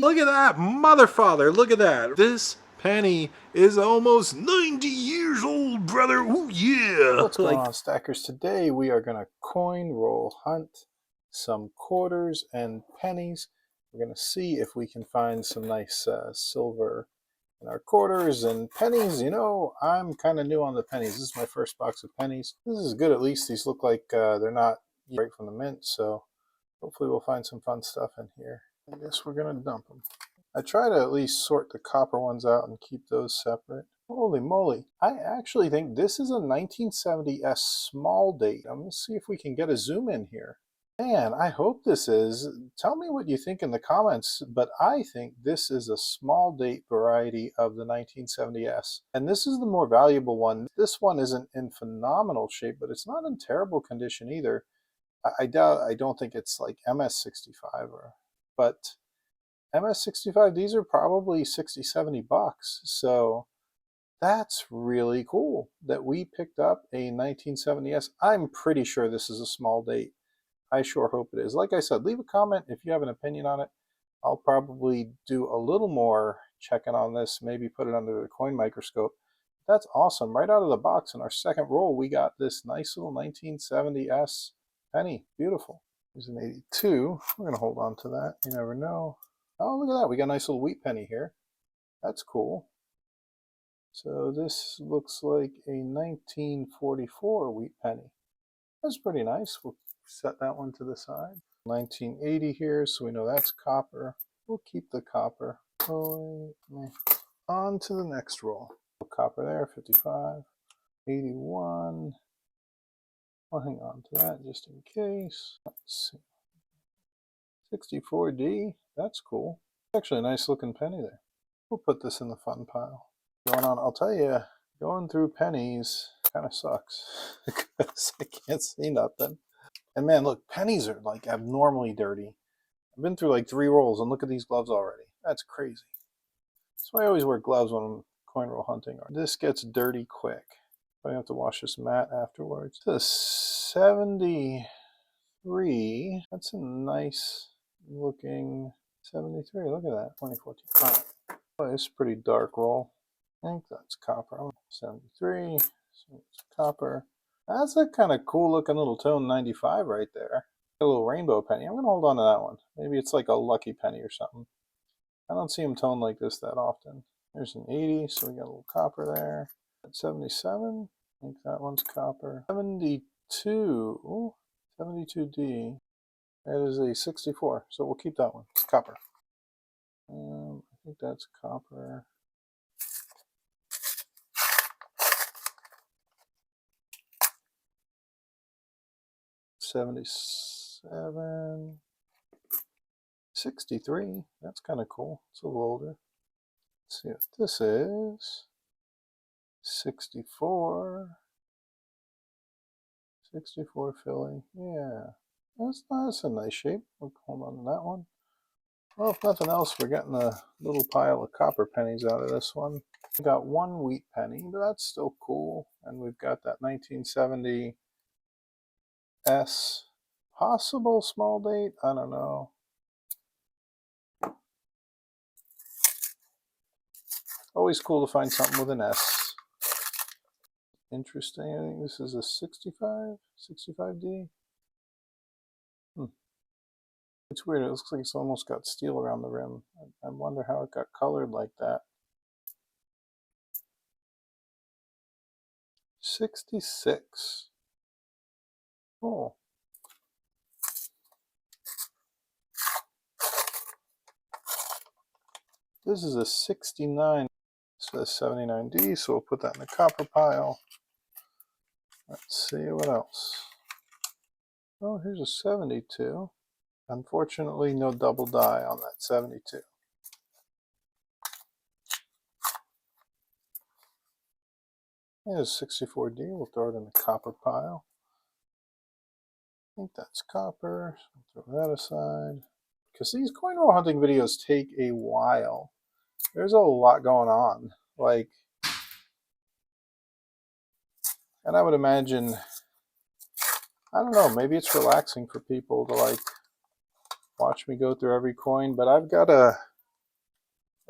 Look at that, mother father, look at that. This penny is almost 90 years old, brother. Ooh, yeah. What's going on, stackers? Today we are going to coin roll hunt some quarters and pennies. We're going to see if we can find some nice silver in our quarters and pennies. You know, I'm kind of new on the pennies. This is my first box of pennies. This is good. At least these look like they're not right from the mint, so hopefully we'll find some fun stuff in here. I guess we're going to dump them. I try to at least sort the copper ones out and keep those separate. Holy moly. I actually think this is a 1970s small date. I'm going to see if we can get a zoom in here. Man, I hope this is. Tell me what you think in the comments, but I think this is a small date variety of the 1970s. And this is the more valuable one. This one isn't in phenomenal shape, but it's not in terrible condition either. I don't think it's like MS65 but MS65, these are probably 60, 70 bucks. So that's really cool that we picked up a 1970s. I'm pretty sure this is a small date. I sure hope it is. Like I said, leave a comment if you have an opinion on it. I'll probably do a little more checking on this, maybe put it under the coin microscope. That's awesome. Right out of the box in our second roll, we got this nice little 1970s penny. Beautiful. Here's an 82. We're going to hold on to that. You never know. Oh, look at that. We got a nice little wheat penny here. That's cool. So this looks like a 1944 wheat penny. That's pretty nice. We'll set that one to the side. 1980 here, so we know that's copper. We'll keep the copper. On to the next roll. Copper there, 55. 81. I'll hang on to that just in case. Let's see. 64D, that's cool. Actually a nice looking penny there. We'll put this in the fun pile. Going on, I'll tell you, going through pennies kind of sucks because I can't see nothing. And man, look, pennies are like abnormally dirty. I've been through like 3 rolls and look at these gloves already. That's crazy. That's why I always wear gloves when I'm coin roll hunting. This gets dirty quick. I have to wash this mat afterwards. The 73, that's a nice looking 73. Look at that, 2014. All right. Oh, it's a pretty dark roll. I think that's copper. 73, so it's copper. That's a kind of cool looking little tone 95 right there. A little rainbow penny. I'm going to hold on to that one. Maybe it's like a lucky penny or something. I don't see them toned like this that often. There's an 80, so we got a little copper there. At 77, I think that one's copper. 72, ooh, 72D. That is a 64, so we'll keep that one. It's copper. I think that's copper. $77, 63. That's kind of cool. It's a little older. Let's see what this is. 64. 64 Philly. Yeah. That's a nice shape. We'll hold on to that one. Well, if nothing else, we're getting a little pile of copper pennies out of this one. We got one wheat penny, but that's still cool. And we've got that 1970 S. Possible small date? I don't know. Always cool to find something with an S. Interesting. I think this is a 65? 65D? It's weird. It looks like it's almost got steel around the rim. I wonder how it got colored like that. 66. Oh. This is a 69. So that's 79D, so we'll put that in the copper pile. Let's see what else. Oh, here's a 72. Unfortunately, no double die on that 72. Here's 64D. We'll throw it in the copper pile. I think that's copper. So throw that aside. Because these coin roll hunting videos take a while. There's a lot going on. Like, and I would imagine, I don't know, maybe it's relaxing for people to like watch me go through every coin, but I've got to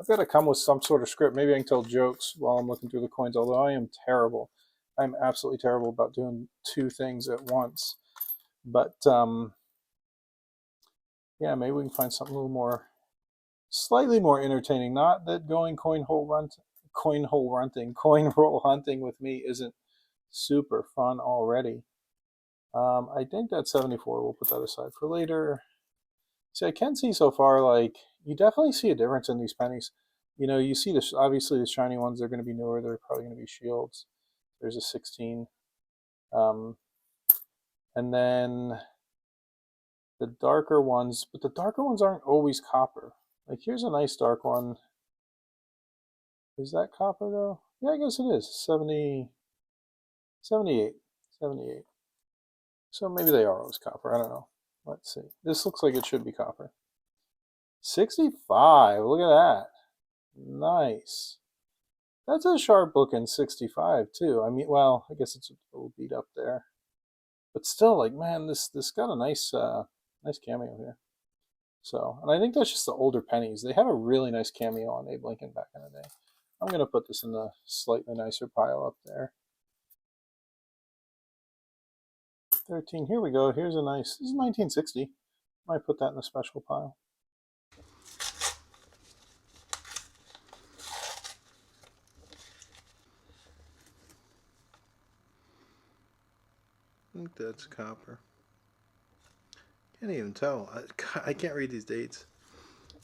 I've got to come with some sort of script. Maybe I can tell jokes while I'm looking through the coins, although I am terrible. I'm absolutely terrible about doing two things at once. But yeah, maybe we can find something a little more, slightly more entertaining. Not that going coin roll hunting with me isn't super fun already. I think that's 74. We'll put that aside for later. See, I can see so far, like, you definitely see a difference in these pennies. You know, you see this, obviously the shiny ones, they're going to be newer. They're probably going to be shields. There's a 16. And then the darker ones, but the darker ones aren't always copper. Like, here's a nice dark one. Is that copper, though? Yeah, I guess it is. 70, 78. 78. So maybe they are always copper. I don't know. Let's see. This looks like it should be copper. 65. Look at that. Nice. That's a sharp looking 65 too. I mean, well, I guess it's a little beat up there, but still, like, man, this got a nice nice cameo here. So, and I think that's just the older pennies. They had a really nice cameo on Abe Lincoln back in the day. I'm gonna put this in the slightly nicer pile up there. 13. Here we go. Here's a nice. This is 1960. Might put that in the special pile. I think that's copper. Can't even tell. I can't read these dates.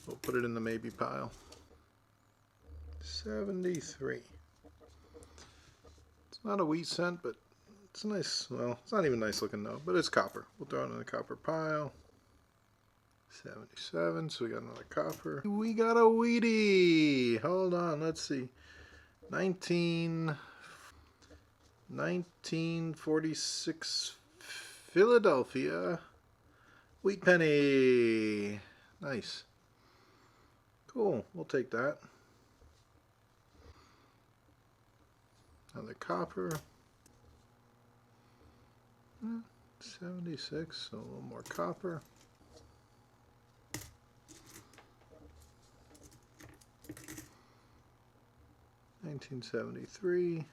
We'll put it in the maybe pile. 73. It's not a wheat cent, but it's a nice, well, it's not even nice looking though, but it's copper. We'll throw it in the copper pile. 77, so we got another copper. We got a Wheatie! Hold on, let's see. 1946 Philadelphia wheat penny. Nice. Cool, we'll take that. Another copper. 76, so a little more copper. $1973.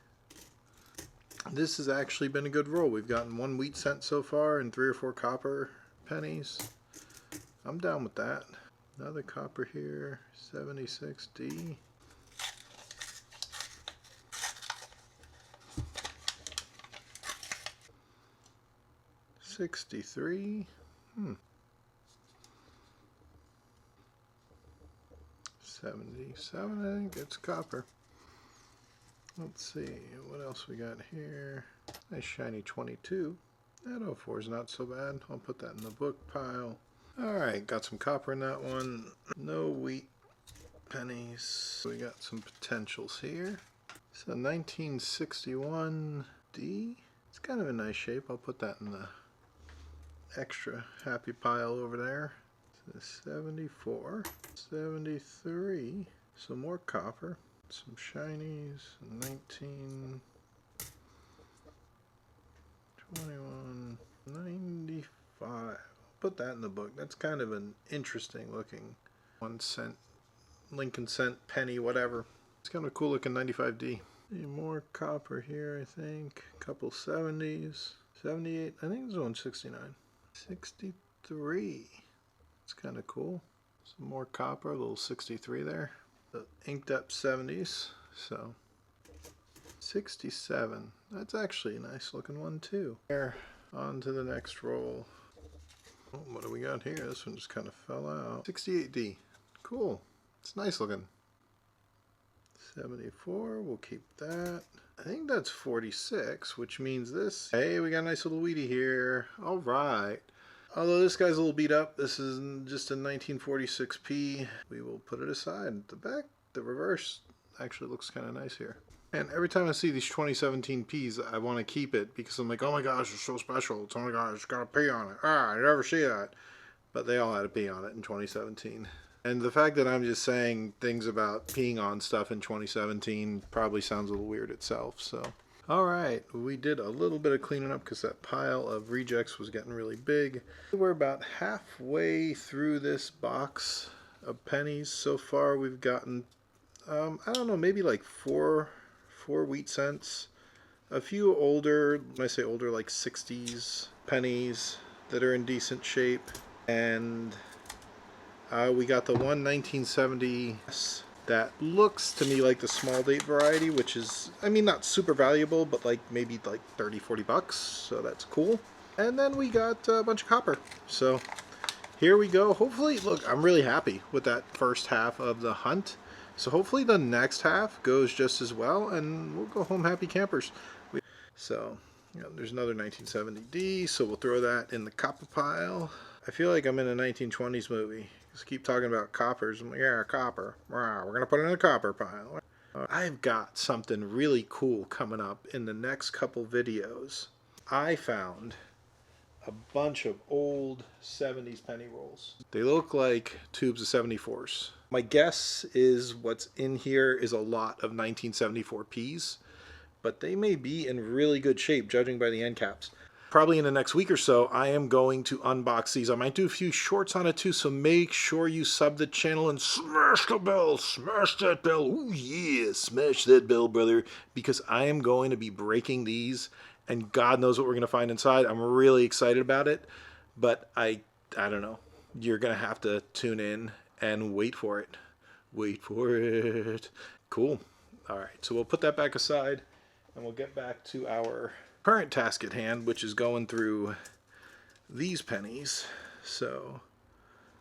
This has actually been a good roll. We've gotten 1 wheat cent so far and 3 or 4 copper pennies. I'm down with that. Another copper here, 76D. $63. 77, I think it's copper. Let's see, what else we got here? Nice shiny 22. That 04 is not so bad. I'll put that in the book pile. Alright, got some copper in that one. No wheat pennies. We got some potentials here. So 1961D. It's kind of in nice shape. I'll put that in the extra happy pile over there. So 74. 73. Some more copper. Some shinies. 19. 21. 95. Put that in the book. That's kind of an interesting looking 1 cent, Lincoln cent, penny, whatever. It's kind of a cool looking 95D. More copper here, I think. Couple 70s. 78. I think this one's 69. 63. It's kind of cool. Some more copper, a little 63 there. The inked up 70s. So 67. That's actually a nice looking one too. There, on to the next roll. Oh, what do we got here? This one just kind of fell out. 68D. Cool. It's nice looking. 74. We'll keep that. I think that's 46, which means this. Hey, we got a nice little Wheatie here. All right. Although this guy's a little beat up, this is just a 1946p. We will put it aside. The back, the reverse, actually looks kind of nice here. And every time I see these 2017 Ps, I want to keep it because I'm like, oh my gosh, it's so special. It's, oh my gosh, it's got a P on it. Ah, I never see that. But they all had a P on it in 2017. And the fact that I'm just saying things about peeing on stuff in 2017 probably sounds a little weird itself, so. Alright, we did a little bit of cleaning up because that pile of rejects was getting really big. We're about halfway through this box of pennies. So far we've gotten, I don't know, maybe like four wheat cents. A few older, when I say older, like 60s pennies that are in decent shape. And we got the one 1970 that looks to me like the small date variety, which is, I mean, not super valuable, but like maybe like 30-40 bucks, so that's cool. And then we got a bunch of copper. So here we go. Hopefully, look, I'm really happy with that first half of the hunt. So hopefully the next half goes just as well, and we'll go home happy campers. So, you know, there's another 1970D, so we'll throw that in the copper pile. I feel like I'm in a 1920s movie. Just keep talking about coppers. I'm like, yeah, copper. We're going to put it in the copper pile. I've got something really cool coming up in the next couple videos. I found a bunch of old 70s penny rolls. They look like tubes of 74s. My guess is what's in here is a lot of 1974 Ps, but they may be in really good shape judging by the end caps. Probably in the next week or so, I am going to unbox these. I might do a few shorts on it too, so make sure you sub the channel and smash the bell. Smash that bell. Ooh yeah, smash that bell, brother. Because I am going to be breaking these, and God knows what we're going to find inside. I'm really excited about it, but I don't know. You're going to have to tune in and wait for it. Wait for it. Cool. All right, so we'll put that back aside, and we'll get back to our current task at hand, which is going through these pennies. So,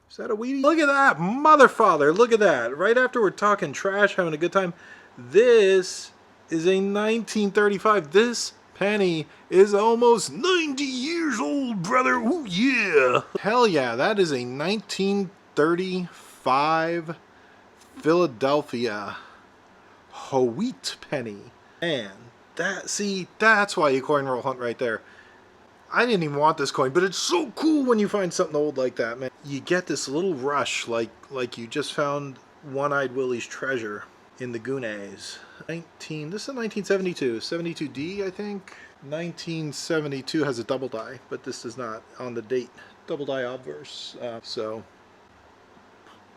is that a Wheatie? Look at that, mother father, look at that. Right after we're talking trash, having a good time, this is a 1935. This penny is almost 90 years old, brother. Ooh, yeah. Hell yeah, that is a 1935 Philadelphia wheat penny. Man, that's why you coin roll hunt right there. I didn't even want this coin, but it's so cool when you find something old like that, man. You get this little rush like you just found One-Eyed Willie's treasure in the Goonies. This is a 1972, 72D, I think. 1972 has a double die, but this is not on the date. Double die obverse. So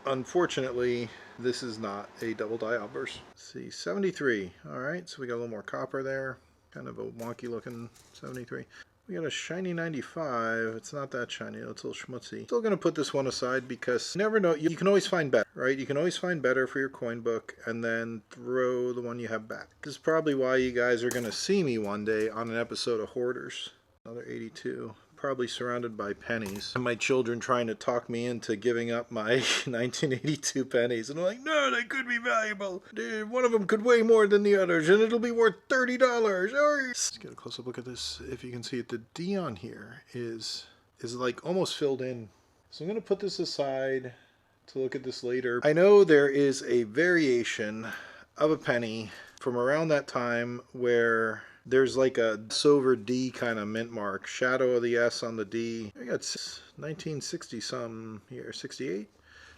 unfortunately, this is not a double die obverse. Let's see, 73. All right, so we got a little more copper there. Kind of a wonky looking 73. We got a shiny 95. It's not that shiny. It's a little schmutzy. Still going to put this one aside because you never know. You can always find better, right? You can always find better for your coin book and then throw the one you have back. This is probably why you guys are going to see me one day on an episode of Hoarders. Another 82. Probably surrounded by pennies. And my children trying to talk me into giving up my 1982 pennies. And I'm like, no, they could be valuable. Dude, one of them could weigh more than the others, and it'll be worth $30. Let's get a close-up look at this. If you can see it, the D on here is like almost filled in. So I'm going to put this aside to look at this later. I know there is a variation of a penny from around that time where there's like a silver D kind of mint mark. Shadow of the S on the D. I got 1960 some here, 68.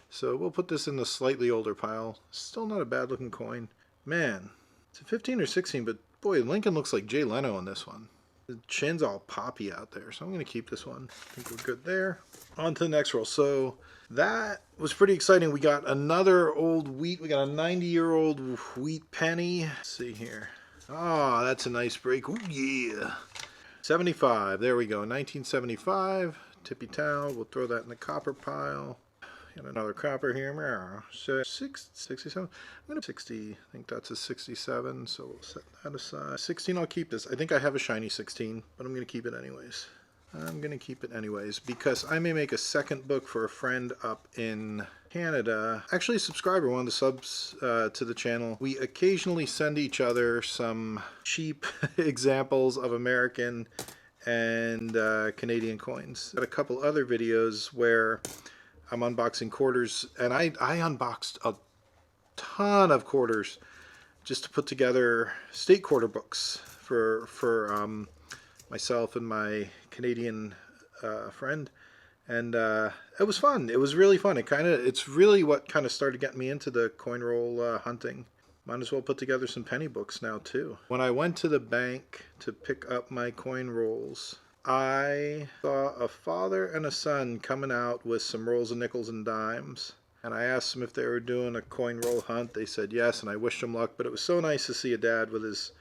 So we'll put this in the slightly older pile. Still not a bad looking coin. Man, it's a 15 or 16, but boy, Lincoln looks like Jay Leno on this one. The chin's all poppy out there, so I'm going to keep this one. I think we're good there. On to the next roll. So that was pretty exciting. We got another old wheat. We got a 90-year-old wheat penny. Let's see here. Oh, that's a nice break. Ooh, yeah. 75. There we go. 1975. Tippy towel. We'll throw that in the copper pile. Got another copper here. 67. I'm going to 60. I think that's a 67. So we'll set that aside. 16, I'll keep this. I think I have a shiny 16, but I'm going to keep it anyways. I'm going to keep it anyways because I may make a second book for a friend up in Canada. Actually, a subscriber, one of the subs to the channel. We occasionally send each other some cheap examples of American and Canadian coins. Got a couple other videos where I'm unboxing quarters, and I unboxed a ton of quarters just to put together state quarter books for myself and my Canadian friend, and it was fun. It was really fun. It's really what kind of started getting me into the coin roll hunting. Might as well put together some penny books now too. When I went to the bank to pick up my coin rolls, I saw a father and a son coming out with some rolls of nickels and dimes, And I asked them if they were doing a coin roll hunt. They said yes, and I wished them luck. But it was so nice to see a dad with his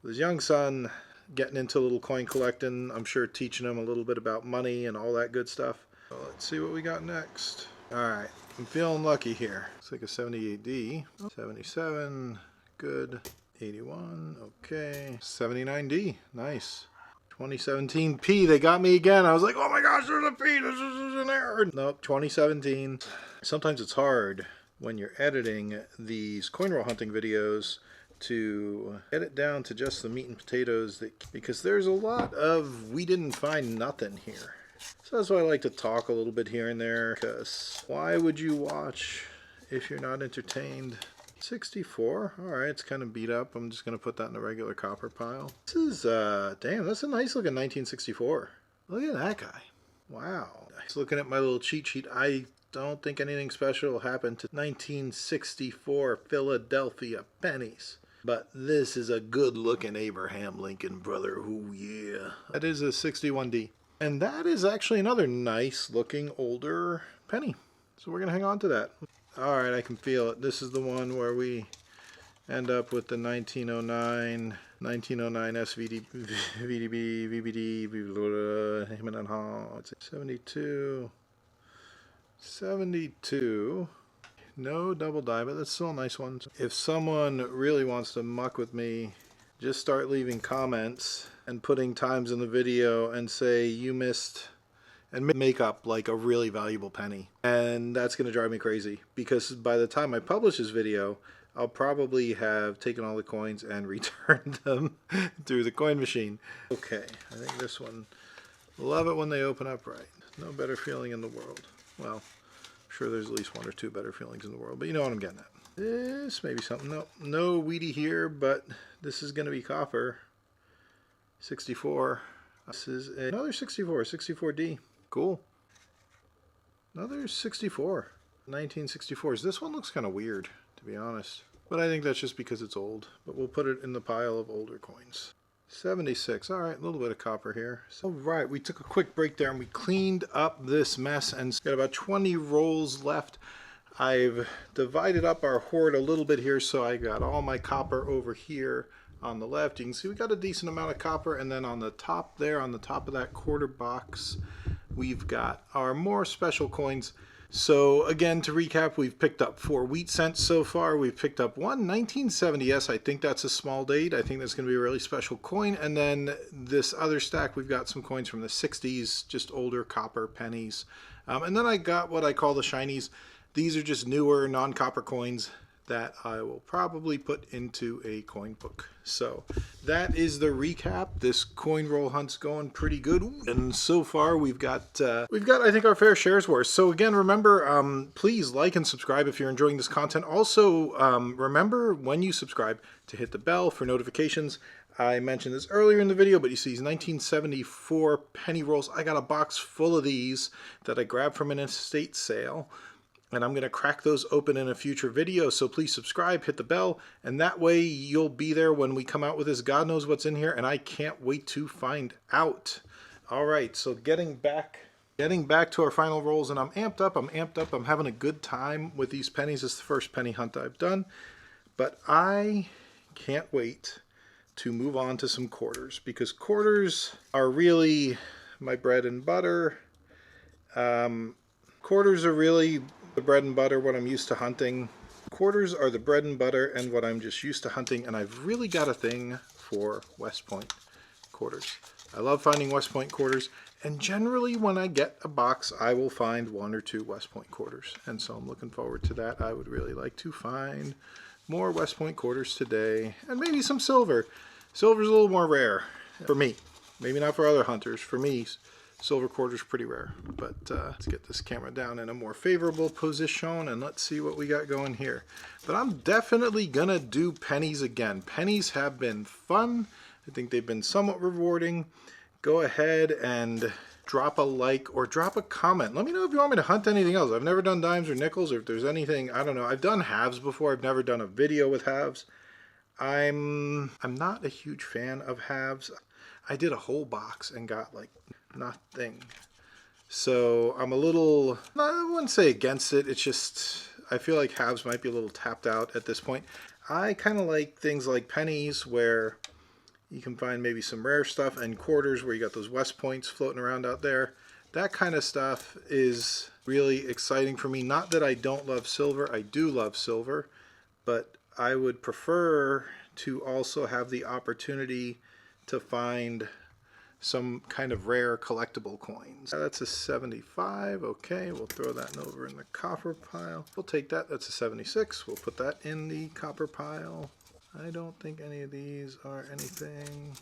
young son getting into a little coin collecting. I'm sure teaching him a little bit about money and all that good stuff. So let's see what we got next. All right, I'm feeling lucky here. Looks like a 78D, 77, good, 81, okay, 79D, nice. 2017 P, they got me again. I was like, oh my gosh, there's a P, this is an error. Nope, 2017. Sometimes it's hard when you're editing these coin roll hunting videos to get it down to just the meat and potatoes, because there's a lot of we didn't find nothing here. So that's why I like to talk a little bit here and there, because why would you watch if you're not entertained? 64, alright, it's kind of beat up. I'm just going to put that in the regular copper pile. This is, damn, that's a nice looking 1964. Look at that guy. Wow. Just looking at my little cheat sheet, I don't think anything special happened to 1964 Philadelphia pennies. But this is a good looking Abraham Lincoln, brother. Ooh, yeah. That is a 61D. And that is actually another nice looking older penny. So we're going to hang on to that. Alright, I can feel it. This is the one where we end up with the 1909 SVD, VDB, VBD, Heyman and Hall. It's 72. 72. No double die, but that's still a nice one. If someone really wants to muck with me, just start leaving comments and putting times in the video and say you missed, and make up like a really valuable penny. And that's going to drive me crazy, because by the time I publish this video, I'll probably have taken all the coins and returned them through the coin machine. Okay, I think this one, love it when they open up right. No better feeling in the world. Well, I'm sure there's at least one or two better feelings in the world, but you know what I'm getting at. This may be something. No, no weedy here, but this is going to be copper. 64. This is another 64, 64D. Cool. Another 64. 1964s. This one looks kind of weird, to be honest. But I think that's just because it's old. But we'll put it in the pile of older coins. 76. Alright, a little bit of copper here. Alright, we took a quick break there and we cleaned up this mess and got about 20 rolls left. I've divided up our hoard a little bit here, so I got all my copper over here on the left. You can see we got a decent amount of copper, and then on the top there, on the top of that quarter box, we've got our more special coins. So again, to recap, we've picked up 4 wheat cents so far. We've picked up one 1970s. I think that's a small date. I think that's going to be a really special coin. And then this other stack, we've got some coins from the 60s, just older copper pennies. And then I got what I call the shinies. These are just newer non-copper coins that I will probably put into a coin book. So that is the recap. This coin roll hunt's going pretty good, and so far we've got I think our fair shares worth. So again, remember, please like and subscribe if you're enjoying this content. Also, remember when you subscribe to hit the bell for notifications. I mentioned this earlier in the video, but you see these 1974 penny rolls. I got a box full of these that I grabbed from an estate sale. And I'm going to crack those open in a future video, so please subscribe, hit the bell, and that way you'll be there when we come out with this. God knows what's in here, and I can't wait to find out. All right, so getting back to our final rolls, and I'm amped up, I'm having a good time with these pennies. It's the first penny hunt I've done, but I can't wait to move on to some quarters, because quarters are really my bread and butter. Quarters are really the bread and butter, what I'm used to hunting. Quarters are the bread and butter and what I'm just used to hunting, and I've really got a thing for West Point quarters. I love finding West Point quarters, and generally when I get a box, I will find 1 or 2 West Point quarters, and so I'm looking forward to that. I would really like to find more West Point quarters today, and maybe some silver. Silver's a little more rare for me. Maybe not for other hunters. For me, silver quarters pretty rare. But let's get this camera down in a more favorable position and let's see what we got going here. But I'm definitely gonna do pennies again. Pennies have been fun. I think they've been somewhat rewarding. Go ahead and drop a like or drop a comment. Let me know if you want me to hunt anything else. I've never done dimes or nickels, or if there's anything, I don't know. I've done halves before. I've never done a video with halves. I'm not a huge fan of halves. I did a whole box and got like nothing. So I'm a little, I wouldn't say against it. It's just, I feel like halves might be a little tapped out at this point. I kind of like things like pennies where you can find maybe some rare stuff, and quarters where you got those West Points floating around out there. That kind of stuff is really exciting for me. Not that I don't love silver. I do love silver, but I would prefer to also have the opportunity to find some kind of rare collectible coins. That's a 75. Okay, we'll throw that over in the copper pile. We'll take that. That's a 76. We'll put that in the copper pile. I don't think any of these are anything.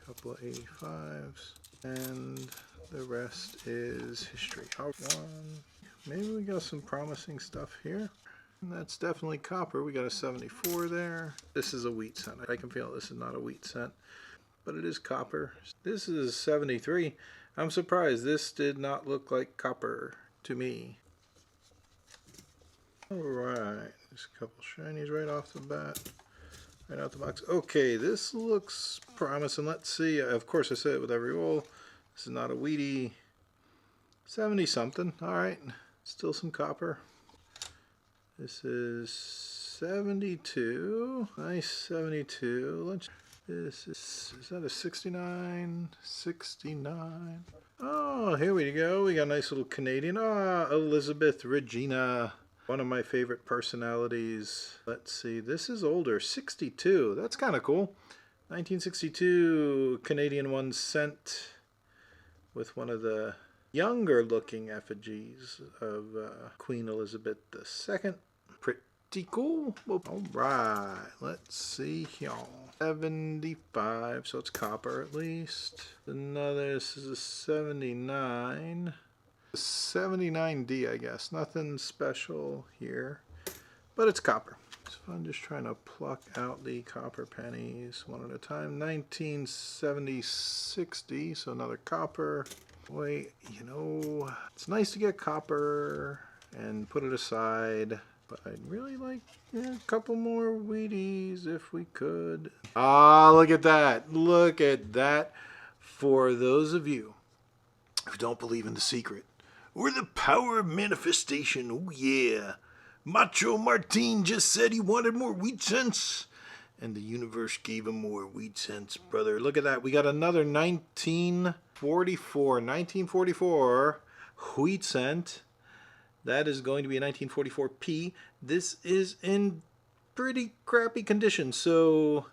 Couple of 85s, and the rest is history. Maybe we got some promising stuff here. And that's definitely copper. We got a 74 there. This is a wheat cent. I can feel this is not a wheat cent, but it is copper. This is 73. I'm surprised. This did not look like copper to me. All right, there's a couple shinies right off the bat. Right out the box. Okay, this looks promising. Let's see. Of course, I say it with every roll. This is not a weedy. 70 something. All right, still some copper. This is 72. Nice 72. This is that a 69? 69. Oh, here we go. We got a nice little Canadian. Ah, Elizabeth Regina. One of my favorite personalities. Let's see. This is older. 62. That's kind of cool. 1962 Canadian 1 cent with one of the younger looking effigies of Queen Elizabeth II. Pretty cool. All right, let's see here. 75, so it's copper at least. Another, this is a 79. 79D, I guess. Nothing special here, but it's copper. So I'm just trying to pluck out the copper pennies one at a time. 1970 60, so another copper. Wait, you know, it's nice to get copper and put it aside, but I'd really like a couple more Wheaties if we could. Ah, look at that. Look at that. For those of you who don't believe in the secret or the power of manifestation, oh yeah. Macho Martin just said he wanted more wheat cents, and the universe gave him more wheat cents, brother. Look at that. We got another 1944 wheat cent. That is going to be a 1944p. This is in pretty crappy condition, so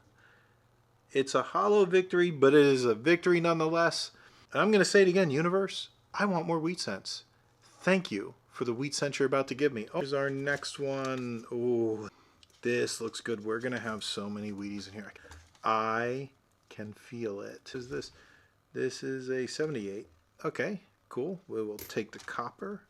it's a hollow victory, but it is a victory nonetheless. And I'm going to say it again, universe, I want more wheat cents. Thank you for the wheat cents you're about to give me. Oh, here's our next one. Oh, this looks good. We're going to have so many Wheaties in here. I can feel it. This is a 78. Okay, cool. We will take the copper.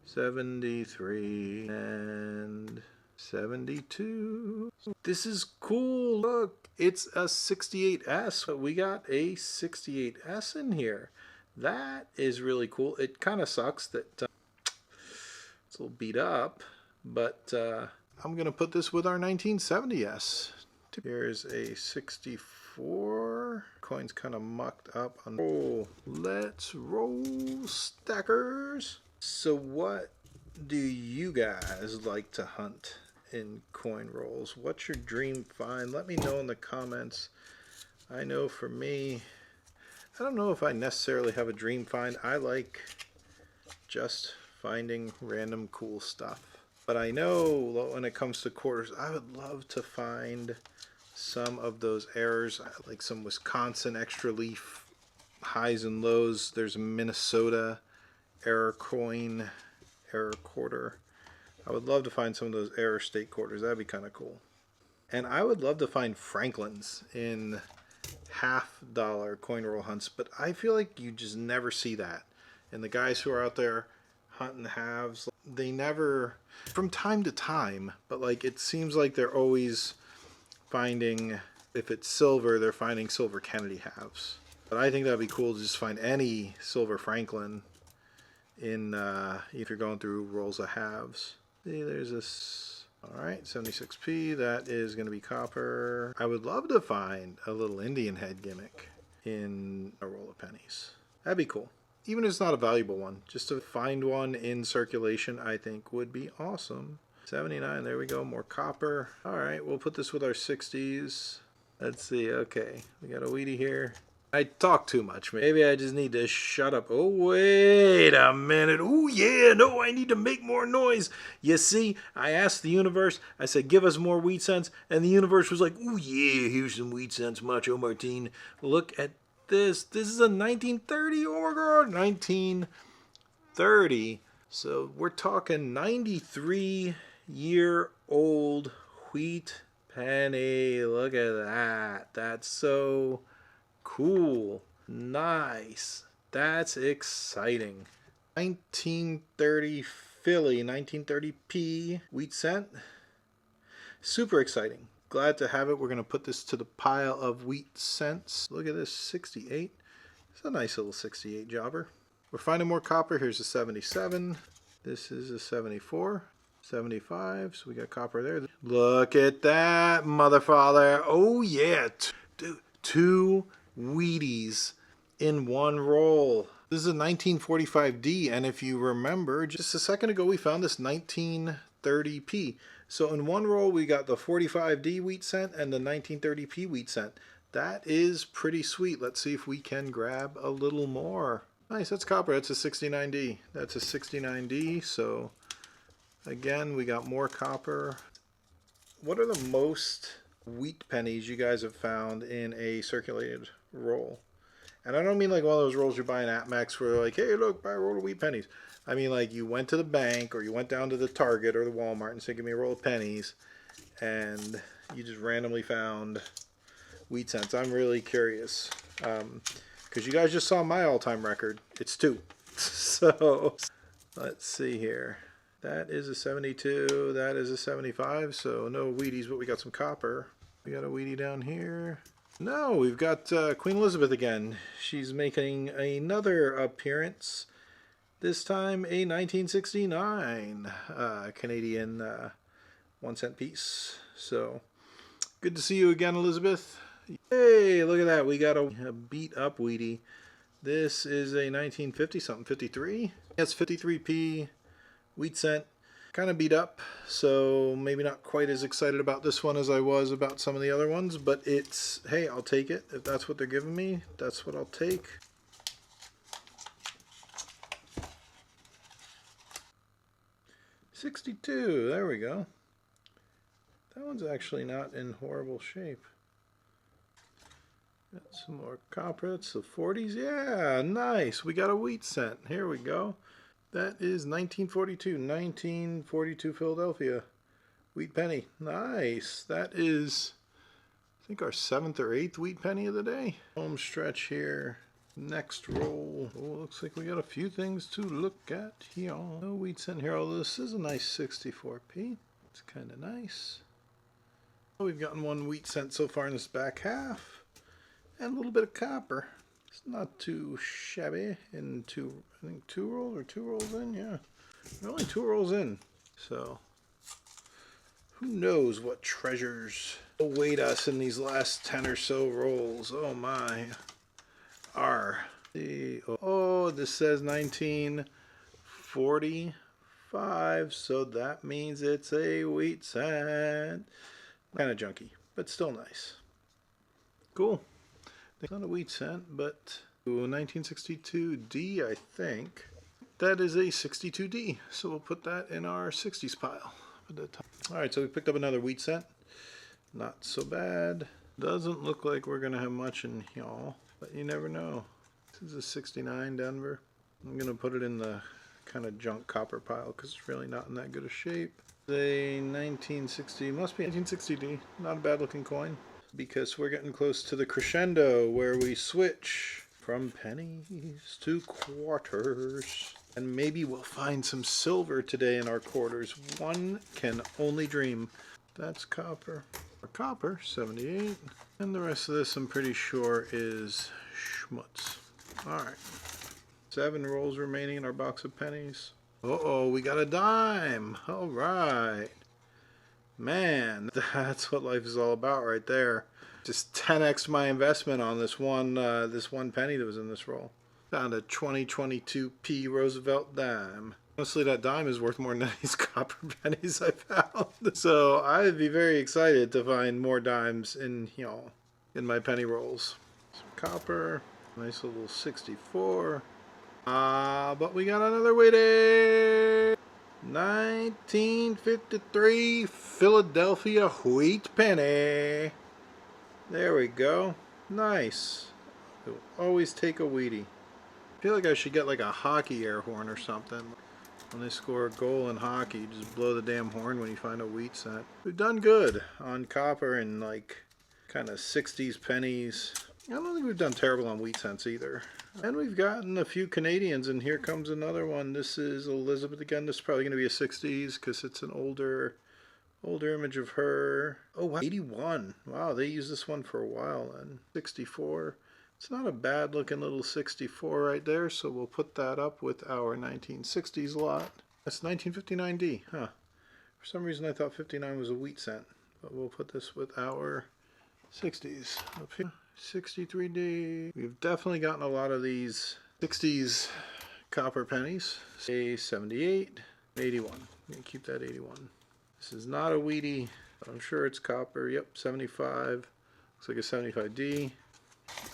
73 and 72. This is cool. Look, it's a 68S. But we got a 68S in here. That is really cool. It kind of sucks that it's a little beat up, but I'm going to put this with our 1970S. Here's a 64. Coin's kind of mucked up. Oh, let's roll, stackers. So what do you guys like to hunt in coin rolls? What's your dream find? Let me know in the comments. I know for me, I don't know if I necessarily have a dream find. I like just finding random cool stuff. But I know when it comes to quarters, I would love to find some of those errors, like some Wisconsin extra leaf highs and lows. There's a Minnesota error coin, error quarter. I would love to find some of those error state quarters. That'd be kind of cool. And I would love to find Franklins in $50 coin roll hunts, but I feel like you just never see that. And the guys who are out there hunting halves, they never, from time to time, but like it seems like they're always finding, if it's silver, they're finding silver Kennedy halves. But I think that'd be cool to just find any silver Franklin in if you're going through rolls of halves. See, there's this All right, 76p, that is going to be copper. I would love to find a little Indian head gimmick in a roll of pennies. That'd be cool. Even if it's not a valuable one, just to find one in circulation, I think would be awesome. 79, there we go, more copper. All right, we'll put this with our 60s. Let's see, okay, we got a Wheatie here. I talk too much. Maybe I just need to shut up. Oh, wait a minute. Oh, yeah, no, I need to make more noise. You see, I asked the universe, I said, give us more wheat cents. And the universe was like, oh, yeah, here's some wheat cents, Macho Martin. Look at this. This is a 1930. Oh, my God, 1930. So we're talking 93-year-old wheat penny. Look at that. That's so cool. Nice. That's exciting. 1930 Philly, 1930p wheat cent. Super exciting. Glad to have it. We're going to put this to the pile of wheat cents. Look at this, 68. It's a nice little 68 jobber. We're finding more copper. Here's a 77. This is a 74. 75. So we got copper there. Look at that, mother father. Oh, yeah. Two Wheaties in one roll. This is a 1945D, and if you remember, just a second ago we found this 1930p. So in one roll we got the 45D wheat cent and the 1930p wheat cent. That is pretty sweet. Let's see if we can grab a little more. Nice, that's copper. That's a 69D. That's a 69D, so again, we got more copper. What are the most wheat pennies you guys have found in a circulated roll? And I don't mean like one of those rolls you're buying at Max where they're like, hey, look, buy a roll of wheat pennies. I mean like you went to the bank or you went down to the Target or the Walmart and said, give me a roll of pennies, and you just randomly found wheat cents. I'm really curious because you guys just saw my all-time record. It's 2. So let's see here. That is a 72. That is a 75. So no Wheaties, but we got some copper. We got a Wheatie down here. No, we've got Queen Elizabeth again. She's making another appearance. This time a 1969 Canadian 1 cent piece. So good to see you again, Elizabeth. Hey, look at that. We got a beat up Wheatie. This is a 1950 something, 53. That's 53p. Wheat cent, kind of beat up, so maybe not quite as excited about this one as I was about some of the other ones, but it's, hey, I'll take it. If that's what they're giving me, that's what I'll take. $62, there we go. That one's actually not in horrible shape. Got some more copper. That's the 40s. Yeah, nice. We got a wheat cent. Here we go. That is 1942 Philadelphia wheat penny. Nice. That is, I think, our 7th or 8th wheat penny of the day. Home stretch here. Next roll. Oh, looks like we got a few things to look at here. No wheat cent here, although this is a nice 64p. It's kind of nice. We've gotten one wheat cent so far in this back half. And a little bit of copper. It's not too shabby in I think 2 rolls or 2 rolls in, yeah. We're only 2 rolls in. So, who knows what treasures await us in these last 10 or so rolls. Oh my. Oh, this says 1945, so that means it's a wheat cent. Kind of junky, but still nice. Cool. It's not a wheat cent, but 1962D, I think. That is a 62D, so we'll put that in our 60s pile. Alright, so we picked up another wheat cent. Not so bad. Doesn't look like we're going to have much in here, but you never know. This is a 69 Denver. I'm going to put it in the kind of junk copper pile because it's really not in that good a shape. A 1960, must be 1960D. Not a bad looking coin, because we're getting close to the crescendo where we switch from pennies to quarters. And maybe we'll find some silver today in our quarters. One can only dream. That's copper. Copper, 78. And the rest of this, I'm pretty sure, is schmutz. Alright. 7 rolls remaining in our box of pennies. Uh-oh, we got a dime. Alright. Man, that's what life is all about right there. Just 10x my investment on this one penny that was in this roll. Found a 2022p Roosevelt dime. Honestly, that dime is worth more than these copper pennies I found. So I'd be very excited to find more dimes in, in my penny rolls. Some copper, nice little 64. But we got another waiting. 1953 Philadelphia wheat penny. There we go. Nice. You'll always take a Wheatie. I feel like I should get like a hockey air horn or something. When they score a goal in hockey, just blow the damn horn when you find a wheat cent. We've done good on copper and like kind of 60s pennies. I don't think we've done terrible on wheat cents either. And we've gotten a few Canadians, and here comes another one. This is Elizabeth again. This is probably going to be a 60s because it's an older image of her. Oh wow, 81. Wow, they used this one for a while then. 64. It's not a bad looking little 64 right there, so we'll put that up with our 1960s lot. That's 1959D, huh? For some reason I thought 59 was a wheat cent, but we'll put this with our 60s. Up here, 63D. We've definitely gotten a lot of these 60s copper pennies. Say 78, 81. I'm gonna keep that 81. This is not a Wheatie, but I'm sure it's copper. Yep, 75. Looks like a 75D.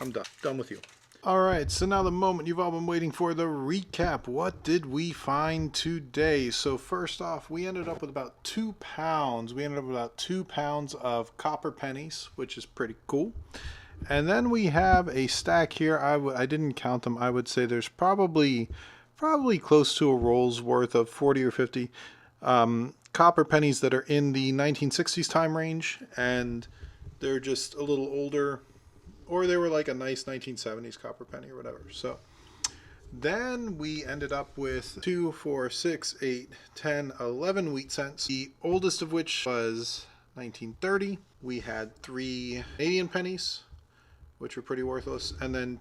I'm done. Done with you. Alright, so now the moment you've all been waiting for, the recap. What did we find today? So first off, we ended up with about 2 pounds. We ended up with about 2 pounds of copper pennies, which is pretty cool. And then we have a stack here. I didn't count them. I would say there's probably close to a roll's worth of 40 or 50 copper pennies that are in the 1960s time range, and they're just a little older, or they were like a nice 1970s copper penny or whatever. So then we ended up with 2, 4, 6, 8, 10, 11 wheat cents, the oldest of which was 1930. We had 3 Canadian pennies, which were pretty worthless, and then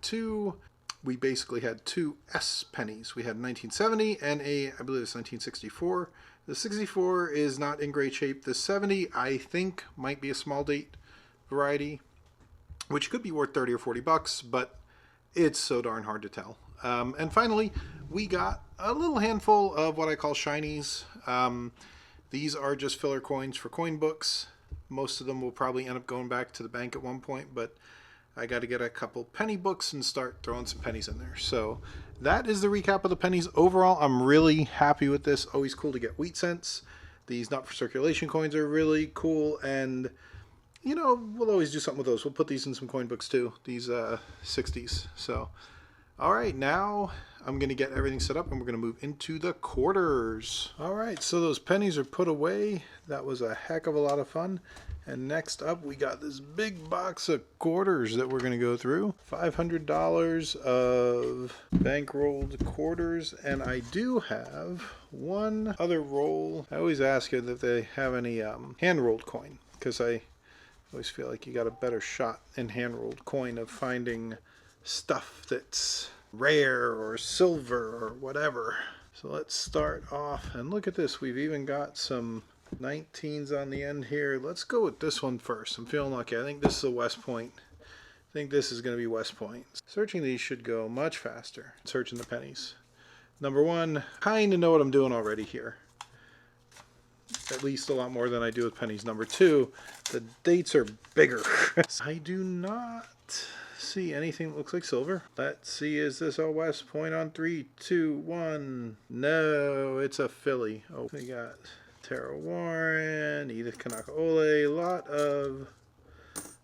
we basically had 2 S pennies. We had 1970 and I believe it's 1964. The 64 is not in great shape. The 70, I think, might be a small date variety, which could be worth 30 or 40 bucks, but it's so darn hard to tell. And finally, we got a little handful of what I call shinies. These are just filler coins for coin books. Most of them will probably end up going back to the bank at one point, but I got to get a couple penny books and start throwing some pennies in there. So that is the recap of the pennies. Overall, I'm really happy with this. Always cool to get wheat cents. These not for circulation coins are really cool, and we'll always do something with those. We'll put these in some coin books too, these 60s. So, all right, now I'm going to get everything set up and we're going to move into the quarters. All right, so those pennies are put away. That was a heck of a lot of fun. And next up, we got this big box of quarters that we're going to go through. $500 of bankrolled quarters. And I do have one other roll. I always ask you if they have any hand-rolled coin, because I always feel like you got a better shot in hand-rolled coin of finding stuff that's rare or silver or whatever. So let's start off, and look at this. We've even got some 19s on the end here. Let's go with this one first. I'm feeling lucky. I think this is a West Point. I think this is going to be West Point. Searching these should go much faster. Searching the pennies. Number one, kind of know what I'm doing already here. At least a lot more than I do with pennies. Number two, the dates are bigger. I do not see anything that looks like silver. Let's see, is this a West Point on 3, 2, 1? No, it's a Philly. Oh, we got Tara Warren, Edith Kanaka-Ole, a lot of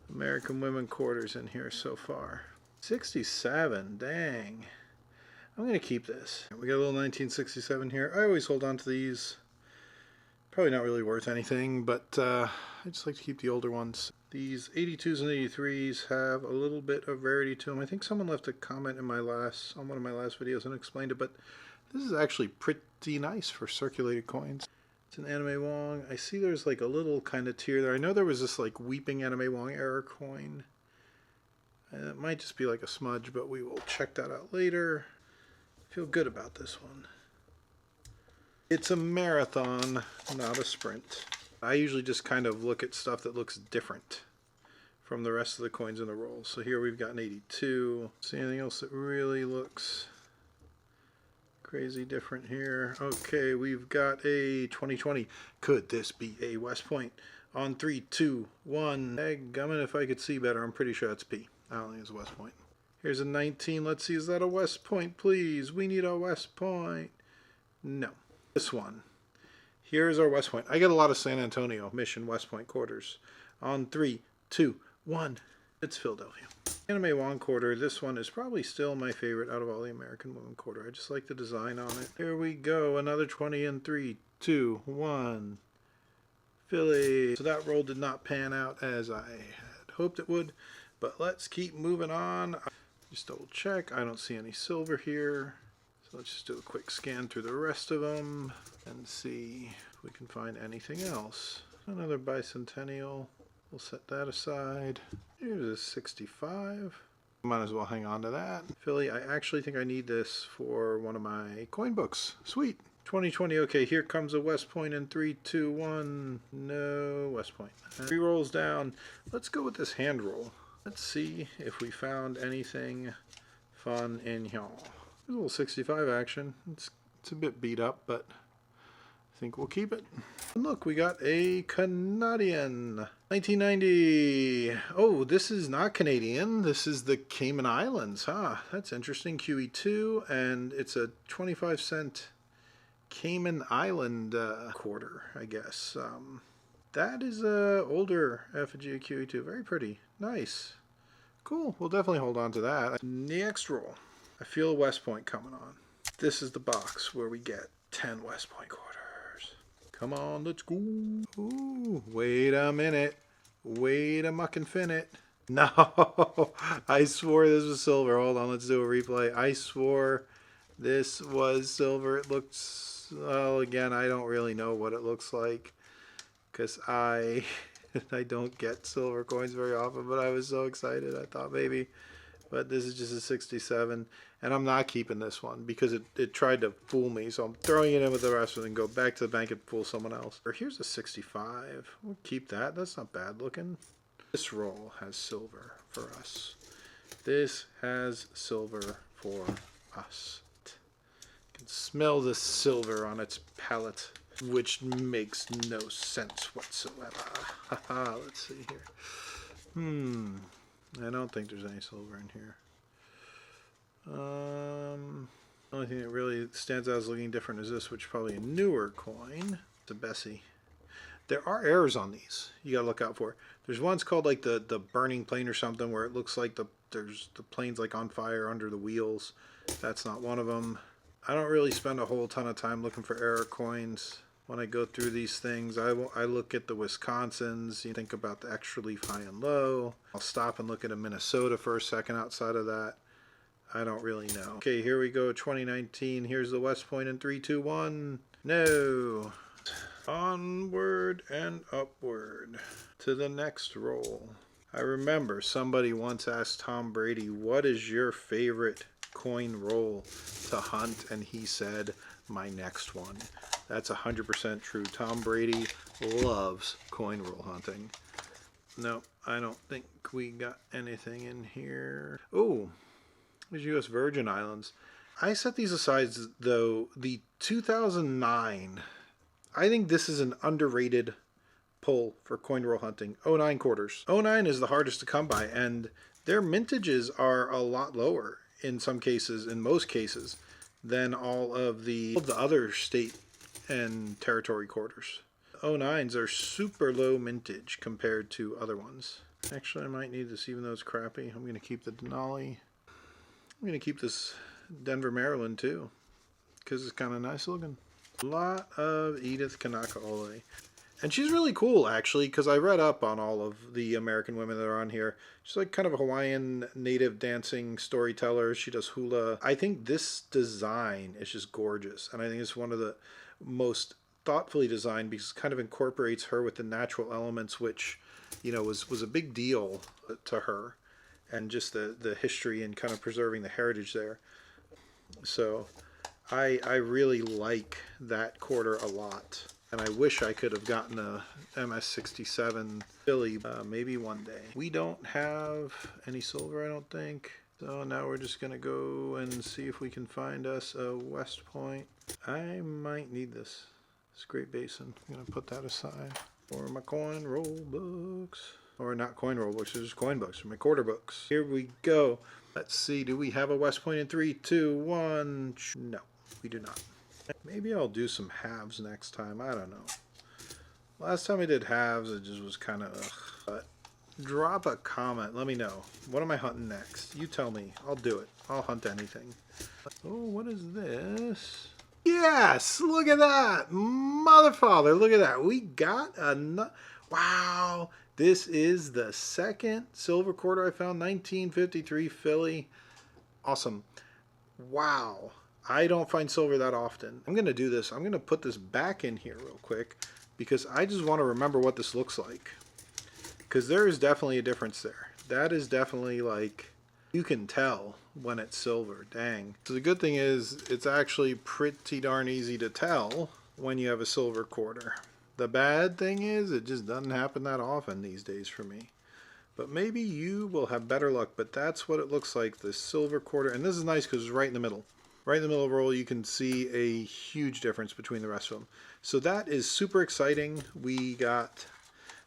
American women quarters in here so far. 67, dang. I'm going to keep this. We got a little 1967 here. I always hold on to these. Probably not really worth anything, but I just like to keep the older ones. These 82s and 83s have a little bit of rarity to them. I think someone left a comment in on one of my last videos and explained it, but this is actually pretty nice for circulated coins. It's an Anime Wong. I see there's like a little kind of tear there. I know there was this like weeping Anime Wong era coin. It might just be like a smudge, but we will check that out later. Feel good about this one. It's a marathon, not a sprint. I usually just kind of look at stuff that looks different from the rest of the coins in the roll. So here we've got an 82. See anything else that really looks crazy different here? Okay, we've got a 2020. Could this be a West Point? On 3, 2, 1. Gummit, if I could see better, I'm pretty sure it's P. I don't think it's West Point. Here's a 19. Let's see, is that a West Point, please? We need a West Point. No. This one. Here's our West Point. I get a lot of San Antonio Mission West Point quarters. On 3, 2, 1. It's Philadelphia. Anime Wong quarter. This one is probably still my favorite out of all the American Woman quarter. I just like the design on it. Here we go. Another 20 in 3, 2, 1. Philly. So that roll did not pan out as I had hoped it would, but let's keep moving on. Just double check. I don't see any silver here. So let's just do a quick scan through the rest of them and see if we can find anything else. Another bicentennial. We'll set that aside. Here's a 65. Might as well hang on to that. Philly, I actually think I need this for one of my coin books. Sweet. 2020, okay, here comes a West Point in 3, 2, 1. No West Point. 3 rolls down. Let's go with this hand roll. Let's see if we found anything fun in here. There's a little 65 action. It's a bit beat up, but I think we'll keep it. And look, we got a Canadian. 1990. Oh, this is not Canadian. This is the Cayman Islands, huh? That's interesting. QE2, and it's a 25-cent Cayman Island quarter, I guess. That is a older effigy of QE2. Very pretty. Nice. Cool. We'll definitely hold on to that. Next roll. I feel a West Point coming on. This is the box where we get 10 West Point quarters. Come on, let's go. Ooh, wait a minute. Wait a muckin' finit. No, I swore this was silver. Hold on, let's do a replay. I swore this was silver. It looks, well, again, I don't really know what it looks like because I don't get silver coins very often, but I was so excited. I thought maybe, but this is just a 67, and I'm not keeping this one because it tried to fool me, so I'm throwing it in with the rest of it and go back to the bank and fool someone else. Or here's a 65. We'll keep that. That's not bad looking. This roll has silver for us. This has silver for us. You can smell the silver on its palate, which makes no sense whatsoever. Haha, let's see here. I don't think there's any silver in here. The only thing that really stands out as looking different is this, which is probably a newer coin. It's a Bessie. There are errors on these you gotta look out for. There's one's called like the burning plane or something where it looks like the plane's like on fire under the wheels. That's not one of them. I don't really spend a whole ton of time looking for error coins. When I go through these things, I look at the Wisconsins. You think about the extra leaf high and low. I'll stop and look at a Minnesota for a second. Outside of that, I don't really know. Okay, here we go. 2019. Here's the West Point in 3, 2, 1. No. Onward and upward to the next roll. I remember somebody once asked Tom Brady, what is your favorite coin roll to hunt? And he said, my next one. That's 100% true. Tom Brady loves coin roll hunting. No, I don't think we got anything in here. Oh, there's U.S. Virgin Islands. I set these aside, though. The 2009, I think this is an underrated pull for coin roll hunting. 09 quarters. 09 is the hardest to come by, and their mintages are a lot lower in some cases, in most cases, than all of the other state and territory quarters. 09s are super low mintage compared to other ones. Actually, I might need this even though it's crappy. I'm going to keep the Denali. I'm going to keep this Denver, Maryland too, because it's kind of nice looking. A lot of Edith Kanaka-Ole. And she's really cool, actually, because I read up on all of the American women that are on here. She's like kind of a Hawaiian native dancing storyteller. She does hula. I think this design is just gorgeous. And I think it's one of the most thoughtfully designed because it kind of incorporates her with the natural elements, which, you know, was a big deal to her. And just the history and kind of preserving the heritage there. So I really like that quarter a lot. And I wish I could have gotten a MS67 Philly maybe one day. We don't have any silver, I don't think. So now we're just going to go and see if we can find us a West Point. I might need this. It's Great Basin. I'm going to put that aside for my coin roll books. Or not coin roll books, just coin books, or my quarter books. Here we go. Let's see, do we have a West Point in 3, 2, 1? No, we do not. Maybe I'll do some halves next time. I don't know. Last time I did halves, it just was kind of but drop a comment. Let me know. What am I hunting next? You tell me. I'll do it. I'll hunt anything. Oh, what is this? Yes! Look at that! Mother father, look at that. We got a... Wow! This is the second silver quarter I found. 1953 Philly. Awesome. Wow. I don't find silver that often. I'm going to do this. I'm going to put this back in here real quick because I just want to remember what this looks like. Because there is definitely a difference there. That is definitely like, you can tell when it's silver. Dang. So the good thing is it's actually pretty darn easy to tell when you have a silver quarter. The bad thing is it just doesn't happen that often these days for me. But maybe you will have better luck. But that's what it looks like, the silver quarter. And this is nice because it's right in the middle. Right in the middle of the roll, you can see a huge difference between the rest of them. So that is super exciting. We got,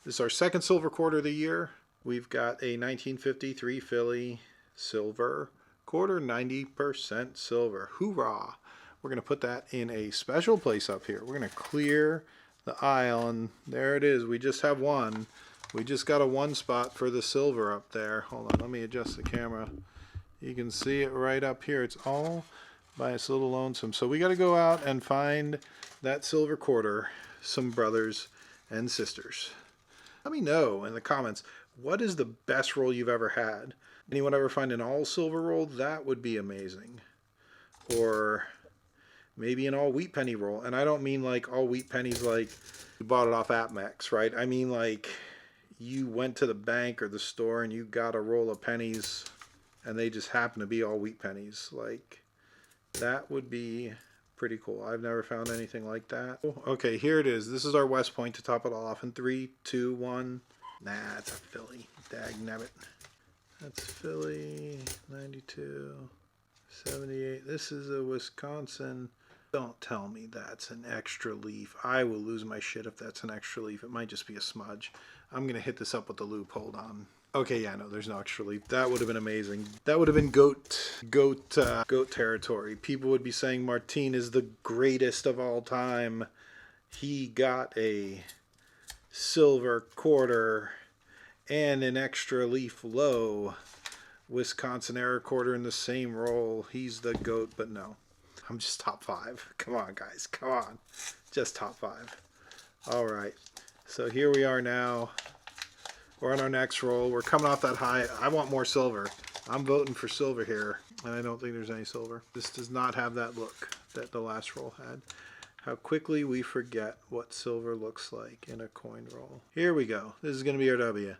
this is our second silver quarter of the year. We've got a 1953 Philly silver quarter, 90% silver. Hoorah! We're going to put that in a special place up here. We're going to clear the aisle, and there it is. We just have one. We just got a one spot for the silver up there. Hold on, let me adjust the camera. You can see it right up here. It's all by its little lonesome. So we got to go out and find that silver quarter, some brothers and sisters. Let me know in the comments, what is the best roll you've ever had? Anyone ever find an all silver roll? That would be amazing. Or maybe an all wheat penny roll. And I don't mean like all wheat pennies like you bought it off AppMex, right? I mean like you went to the bank or the store and you got a roll of pennies and they just happen to be all wheat pennies. Like, that would be pretty cool. I've never found anything like that. Okay, here it is. This is our West Point to top it all off in 3, 2, 1. Nah, it's a Philly. Dagnabbit. That's Philly, 92, 78. This is a Wisconsin. Don't tell me that's an extra leaf. I will lose my shit if that's an extra leaf. It might just be a smudge. I'm going to hit this up with the loop. Hold on. Okay, yeah, no, there's no extra leaf. That would have been amazing. That would have been goat territory. People would be saying Martin is the greatest of all time. He got a silver quarter and an extra leaf low Wisconsin error quarter in the same roll. He's the goat, but no. I'm just top 5. Come on, guys. Come on. Just top 5. All right. So here we are now. We're on our next roll. We're coming off that high. I want more silver. I'm voting for silver here. And I don't think there's any silver. This does not have that look that the last roll had. How quickly we forget what silver looks like in a coin roll. Here we go. This is going to be our W.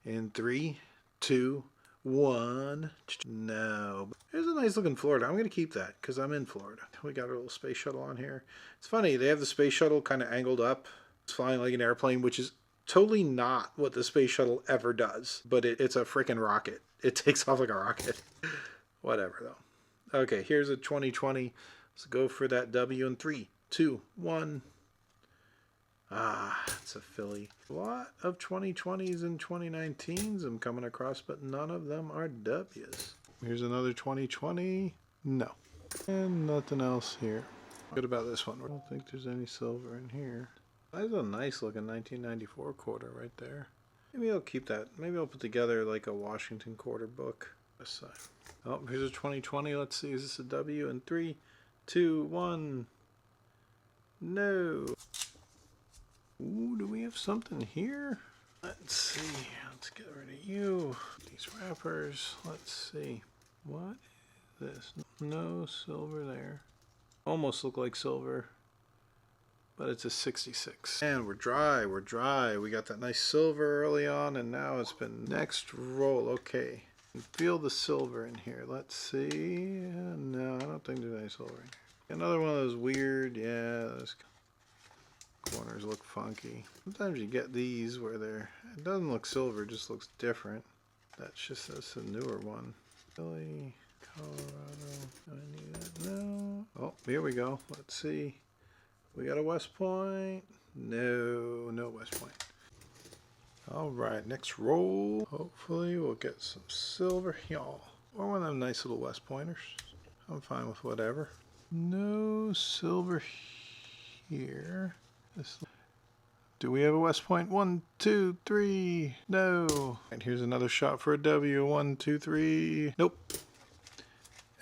In 3, 2, 1. No. There's a nice looking Florida. I'm going to keep that because I'm in Florida. We got a little space shuttle on here. It's funny. They have the space shuttle kind of angled up. It's flying like an airplane, which is totally not what the space shuttle ever does, but it's a freaking rocket. It takes off like a rocket. Whatever, though. Okay, here's a 2020. Let's go for that W in 3, 2, 1. Ah, it's a Philly. A lot of 2020s and 2019s I'm coming across, but none of them are W's. Here's another 2020. No. And nothing else here. Good about this one. I don't think there's any silver in here. That's a nice looking 1994 quarter right there. Maybe I'll keep that. Maybe I'll put together like a Washington quarter book. This side. Oh, here's a 2020. Let's see. Is this a W? In 3, 2, 1. No. Ooh, do we have something here? Let's see. Let's get rid of you. These wrappers. Let's see. What is this? No silver there. Almost look like silver. But it's a 66. And we're dry, we're dry. We got that nice silver early on, and now it's been next roll. Okay. Feel the silver in here. Let's see. No, I don't think there's any silver in here. Another one of those weird, yeah, those corners look funky. Sometimes you get these where it doesn't look silver, it just looks different. That's a newer one. Philly, Colorado. Do I need that? No. Oh, here we go. Let's see. We got a West Point. No West Point. Alright, next roll. Hopefully we'll get some silver, y'all. Or one of them nice little West Pointers. I'm fine with whatever. No silver here. Do we have a West Point? 1, 2, 3. No. And here's another shot for a W. 1, 2, 3. Nope.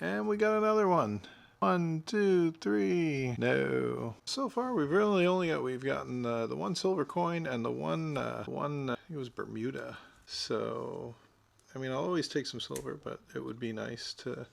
And we got another one. 1, 2, 3. No. So far, we've gotten the one silver coin and the one, I think it was Bermuda. So, I mean, I'll always take some silver, but it would be nice to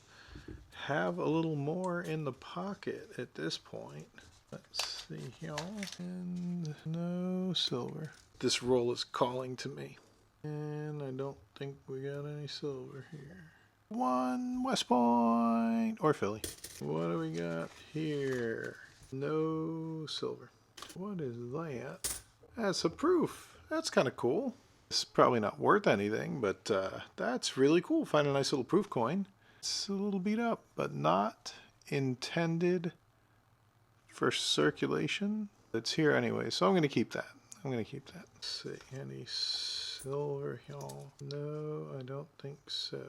have a little more in the pocket at this point. Let's see, y'all. And no silver. This roll is calling to me. And I don't think we got any silver here. One West Point or Philly. What do we got here? No silver. What is that? That's a proof. That's kind of cool. It's probably not worth anything, but that's really cool. Find a nice little proof coin. It's a little beat up, but not intended for circulation. It's here anyway, so I'm going to keep that. Let's see, any silver, y'all? No, I don't think so.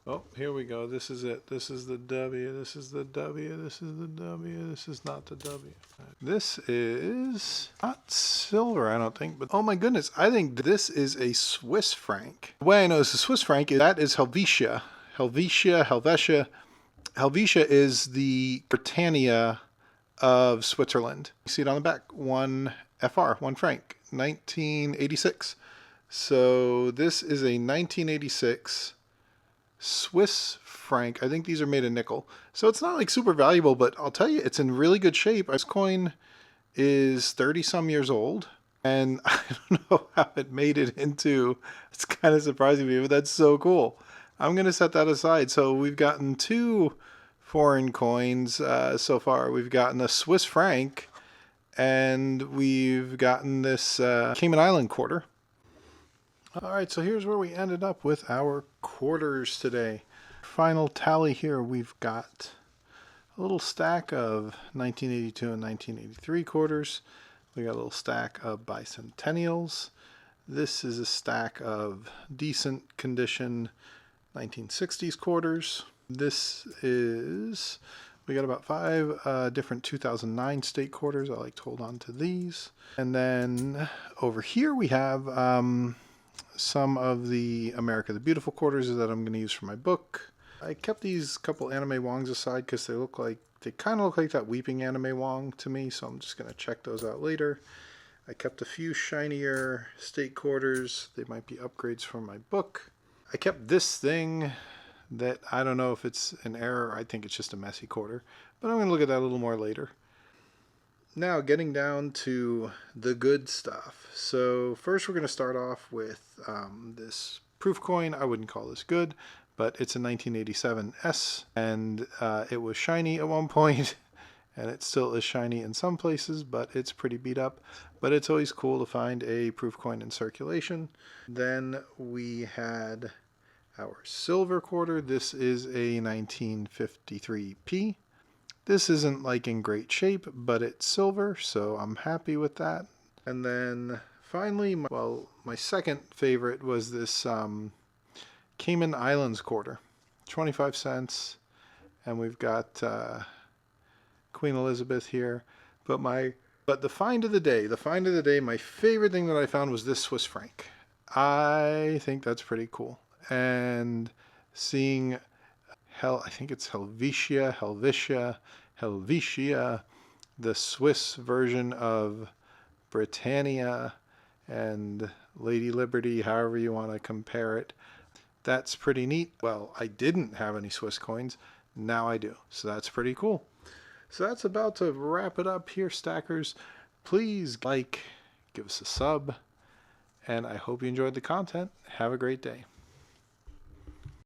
Oh, here we go. This is it. This is the W. This is the W. This is the W. This is not the W. This is not silver, I don't think. But oh my goodness, I think this is a Swiss franc. The way I know it's a Swiss franc is that is Helvetia. Helvetia is the Britannia of Switzerland. You see it on the back. 1 FR, 1 franc, 1986. So this is a 1986 Swiss franc. I think these are made of nickel. So it's not like super valuable, but I'll tell you, it's in really good shape. This coin is 30 some years old. And I don't know how it made it into, it's kind of surprising me, but that's so cool. I'm going to set that aside. So we've gotten 2 foreign coins so far. We've gotten a Swiss franc and we've gotten this Cayman Island quarter. Alright, so here's where we ended up with our quarters today. Final tally here, we've got a little stack of 1982 and 1983 quarters. We got a little stack of bicentennials. This is a stack of decent condition 1960s quarters. This is, we got about 5 different 2009 state quarters. I like to hold on to these. And then over here we have some of the America the Beautiful quarters that I'm going to use for my book. I kept these couple anime Wongs aside because they kind of look like that Weeping anime Wong to me, so I'm just going to check those out later. I kept a few shinier state quarters. They might be upgrades for my book. I kept this thing that I don't know if it's an error. I think it's just a messy quarter, but I'm going to look at that a little more later. Now getting down to the good stuff. So first we're going to start off with this proof coin. I wouldn't call this good, but it's a 1987 S, and it was shiny at one point, and it still is shiny in some places, but it's pretty beat up. But it's always cool to find a proof coin in circulation. Then we had our silver quarter. This is a 1953p. This isn't like in great shape, but it's silver, so I'm happy with that. And then finally, my second favorite was this Cayman Islands quarter, 25 cents. And we've got Queen Elizabeth here. But the find of the day, my favorite thing that I found was this Swiss franc. I think that's pretty cool. And seeing I think it's Helvetia, the Swiss version of Britannia and Lady Liberty, however you want to compare it. That's pretty neat. Well, I didn't have any Swiss coins. Now I do. So that's pretty cool. So that's about to wrap it up here, stackers. Please give us a sub, and I hope you enjoyed the content. Have a great day.